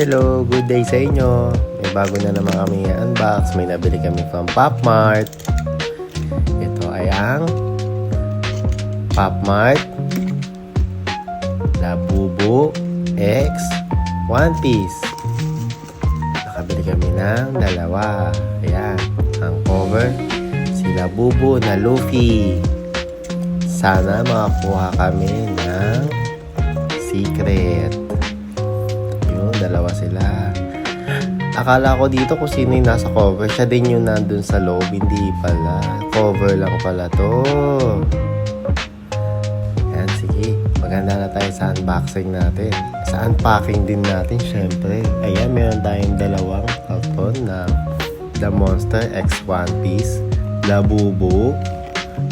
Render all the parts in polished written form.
Hello, good day sa inyo. May bago na naman kami unbox. May nabili kami from Pop Mart. Ito ay ang Pop Mart Labubu X One Piece. Nakabili kami ng dalawa. Ayan, ang cover si Labubu na Luffy. Sana makakuha kami ng secret. Dalawa sila. Akala ko dito kung sino yung nasa cover. Siya din yung nandun sa loob. Hindi pala. Cover lang pala to. Yan, sige. Maganda na tayo sa unboxing natin. Sa unpacking din natin, syempre. Ayan, meron tayong dalawang karton na The Monster X One Piece Labubu.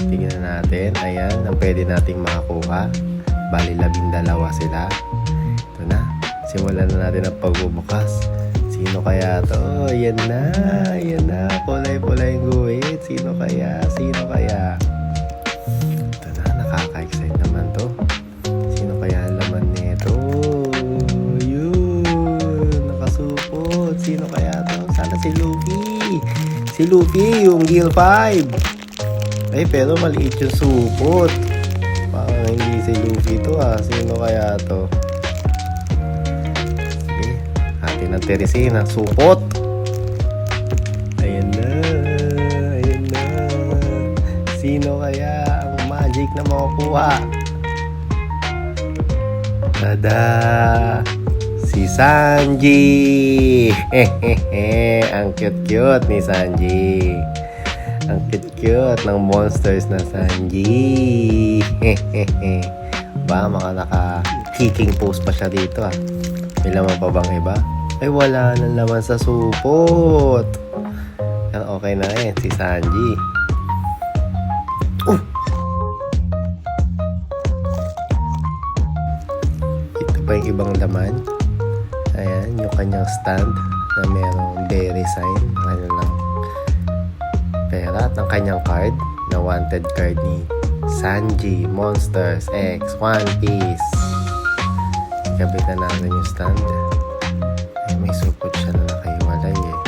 Tingnan natin. Ayan, ang pwede nating makakuha. Bali, 12 sila. Ito na. Simulan na natin ang pagbubukas. Sino kaya to? Ayan na. Ayan na. Kulay-kulay yung guhit. Sino kaya? Sino kaya? Ito na. Nakaka-excite naman to. Sino kaya ang laman nito? Yun. Nakasupot. Sino kaya to? Sana si Luffy. Si Luffy. Yung Gear 5. Ay, pero maliit yung supot. Parang hindi si Luffy to ah. Sino kaya to? Ng teresina, supot. Ayan na. Ayan na. Sino kaya ang magic na makukuha? Tada! Si Sanji! Ang cute-cute ni Sanji. Ang cute-cute ng monsters na Sanji. Ba, naka-kicking pose pa siya dito ah. May laman pa bang iba? Ay, wala nang laman sa supot. Yan, okay na si Sanji. Ito pa yung ibang laman. Ayan, yung kanyang stand na merong berry sign. Ano lang. Pera at ang kanyang card na wanted card ni Sanji Monsters X One Piece. Kabit na natin yung stand. May supot siya na nakahiwalay eh.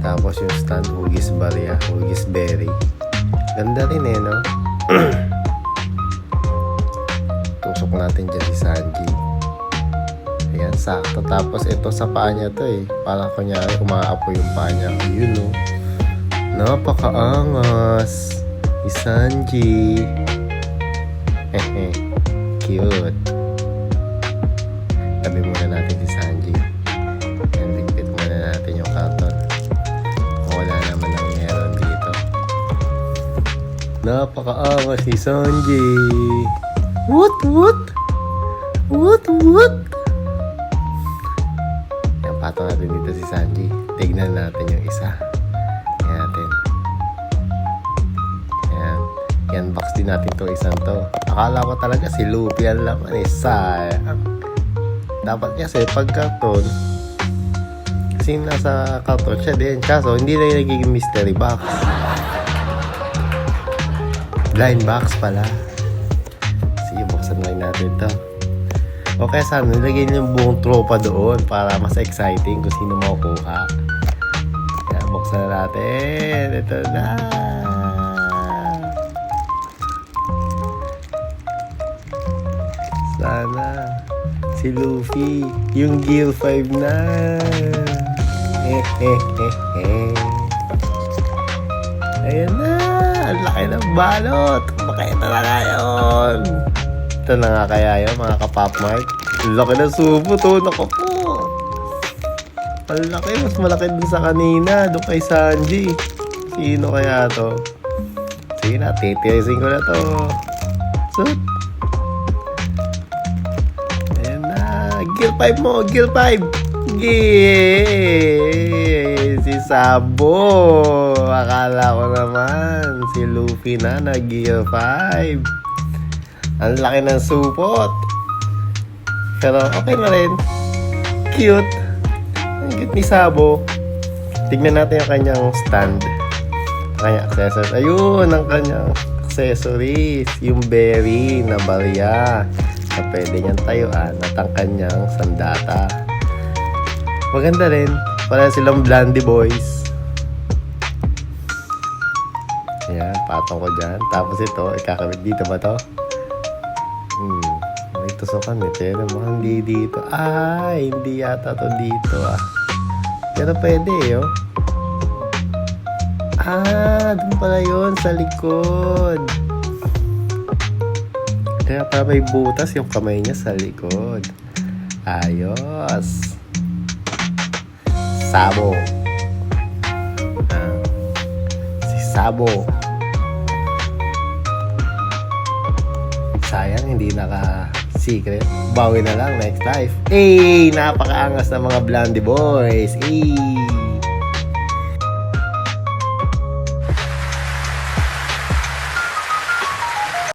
Tapos yung stand, hugis barya, hugis berry. Ganda rin eh, no? Tusok natin dyan si Sanji. Ayan, sakto. Tapos ito sa paa niya to eh. Parang kunyari, umaapoy yung paa niya. Yun, no? Napakaangas. Si Sanji. Cute. Tabi muna natin si Sanji. Ligpit muna natin yung karton. Wala naman ang meron dito. Napakaangas si Sanji. What? Yan, patong natin dito si Sanji. Tignan natin yung isa. Yan natin. Yan, box din natin to isang to. Akala ko talaga si Luffy ang laman eh. Sayang. Dapat kasi pag karton, kasi nasa karton siya din. Kaso hindi na yung nagiging mystery box. Blind box pala. Sige, buksan na natin ito. Okay, sana nilagyan yung buong tropa doon para mas exciting kung sino makukuha. Kaya buksan na natin. Ito na. Sana si Luffy, yung Gear 5 na. Ayan na. Ang laki ng balot. Kumakain na lang ngayon. Ito na nga kaya yun, mga ka-Pop Mart. Ang laki ng subo to. Naku po. Ang laki. Mas malaki din sa kanina. Doon kay Sanji. Sino kaya to? Sige na, titiyasin ko na to. Sut. Gear 5 mo, Gear 5. Yay! Si Sabo. Akala ko naman si Luffy na Gear 5. Ang laki ng supot. Pero okay na rin. Cute. Ang cute ni Sabo. Tignan natin yung kanyang stand. Kanyang accessories. Ayun, ang kanyang accessories. Yung berry na barya. Na pwede niyang tayuan at ang kanyang sandata. Maganda rin. Para silang Blondie Boys. Ayan, patong ko dyan. Tapos ito, ikakabit dito ba to? May tusukan eh. Pero mukhang hindi dito. Ay, hindi yata to dito ah. Pero pwede eh, oh. Doon pala yun sa likod. Kaya para may butas yung kamay niya sa likod. Ayos. Sabo. Si Sabo. Sayang, hindi naka-secret. Bawi na lang next life. Napakaangas ng mga Blondie Boys.